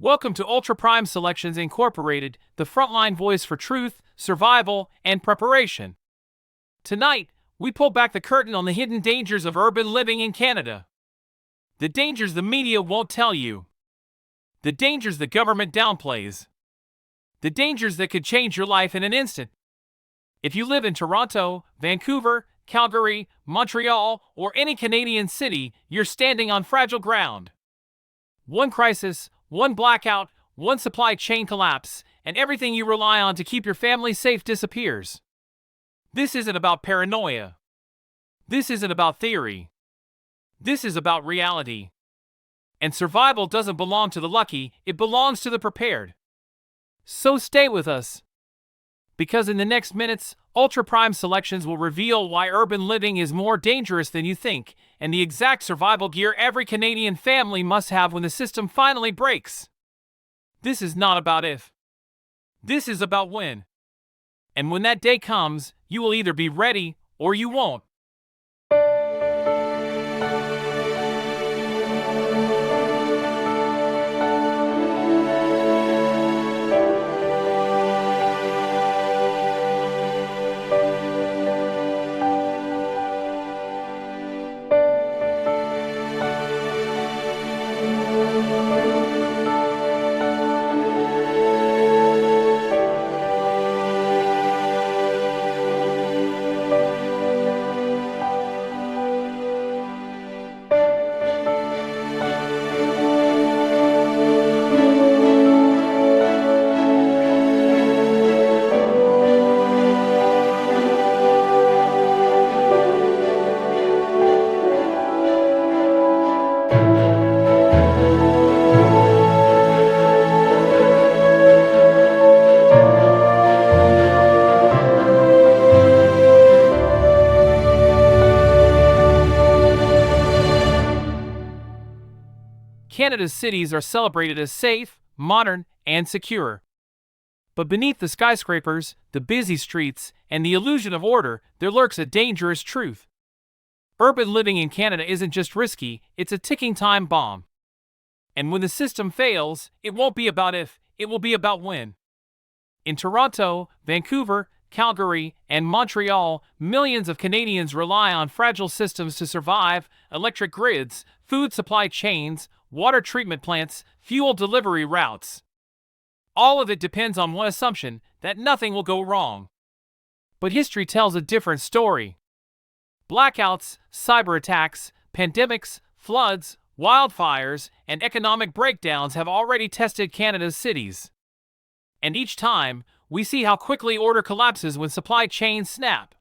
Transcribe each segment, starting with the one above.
Welcome to Ultra Prime Selections Incorporated, the frontline voice for truth, survival, and preparation. Tonight, we pull back the curtain on the hidden dangers of urban living in Canada. The dangers the media won't tell you. The dangers the government downplays. The dangers that could change your life in an instant. If you live in Toronto, Vancouver, Calgary, Montreal, or any Canadian city, you're standing on fragile ground. One crisis, one blackout, one supply chain collapse, and everything you rely on to keep your family safe disappears. This isn't about paranoia. This isn't about theory. This is about reality. And survival doesn't belong to the lucky, it belongs to the prepared. So stay with us. Because in the next minutes, Ultra Prime Selections will reveal why urban living is more dangerous than you think, and the exact survival gear every Canadian family must have when the system finally breaks. This is not about if. This is about when. And when that day comes, you will either be ready or you won't. Canada's cities are celebrated as safe, modern, and secure. But beneath the skyscrapers, the busy streets, and the illusion of order, there lurks a dangerous truth. Urban living in Canada isn't just risky, it's a ticking time bomb. And when the system fails, it won't be about if, it will be about when. In Toronto, Vancouver, Calgary, and Montreal, millions of Canadians rely on fragile systems to survive: electric grids, food supply chains, water treatment plants, fuel delivery routes. All of it depends on one assumption, that nothing will go wrong. But history tells a different story. Blackouts, cyber attacks, pandemics, floods, wildfires, and economic breakdowns have already tested Canada's cities. And each time, we see how quickly order collapses when supply chains snap.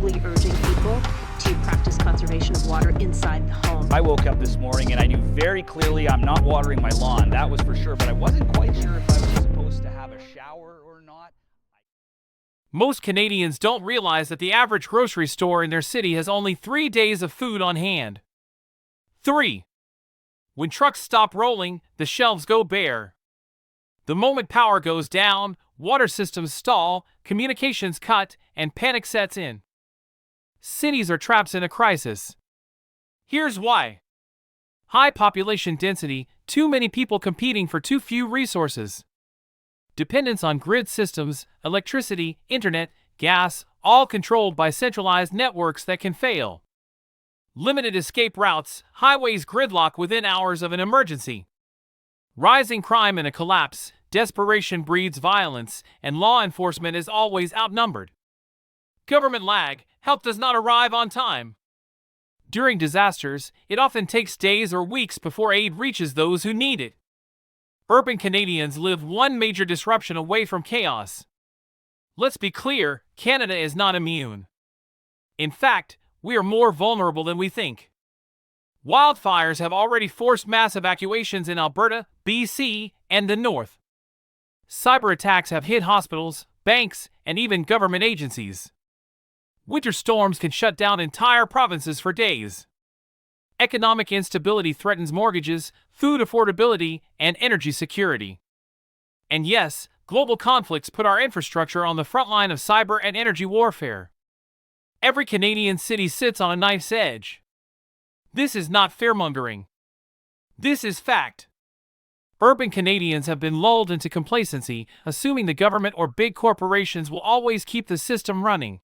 strongly urging people to practice conservation of water inside the home. I woke up this morning and I knew very clearly I'm not watering my lawn, that was for sure, but I wasn't quite sure if I was supposed to have a shower or not. Most Canadians don't realize that the average grocery store in their city has only 3 days of food on hand. 3. When trucks stop rolling, the shelves go bare. The moment power goes down, water systems stall, communications cut, and panic sets in. Cities are trapped in a crisis. Here's why. High population density, too many people competing for too few resources. Dependence on grid systems, electricity, internet, gas, all controlled by centralized networks that can fail. Limited escape routes, highways gridlock within hours of an emergency. Rising crime in a collapse, desperation breeds violence, and law enforcement is always outnumbered. Government lag, help does not arrive on time. During disasters, it often takes days or weeks before aid reaches those who need it. Urban Canadians live one major disruption away from chaos. Let's be clear, Canada is not immune. In fact, we are more vulnerable than we think. Wildfires have already forced mass evacuations in Alberta, BC, and the North. Cyber attacks have hit hospitals, banks, and even government agencies. Winter storms can shut down entire provinces for days. Economic instability threatens mortgages, food affordability, and energy security. And yes, global conflicts put our infrastructure on the front line of cyber and energy warfare. Every Canadian city sits on a knife's edge. This is not fearmongering. This is fact. Urban Canadians have been lulled into complacency, assuming the government or big corporations will always keep the system running.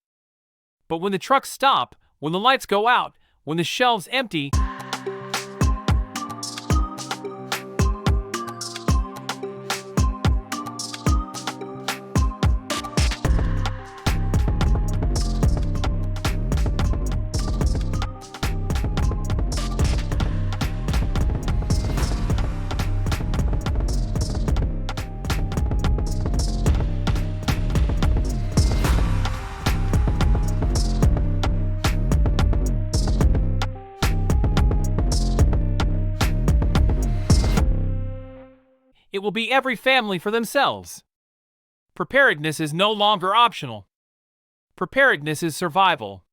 But when the trucks stop, when the lights go out, when the shelves empty, it will be every family for themselves. Preparedness is no longer optional. Preparedness is survival.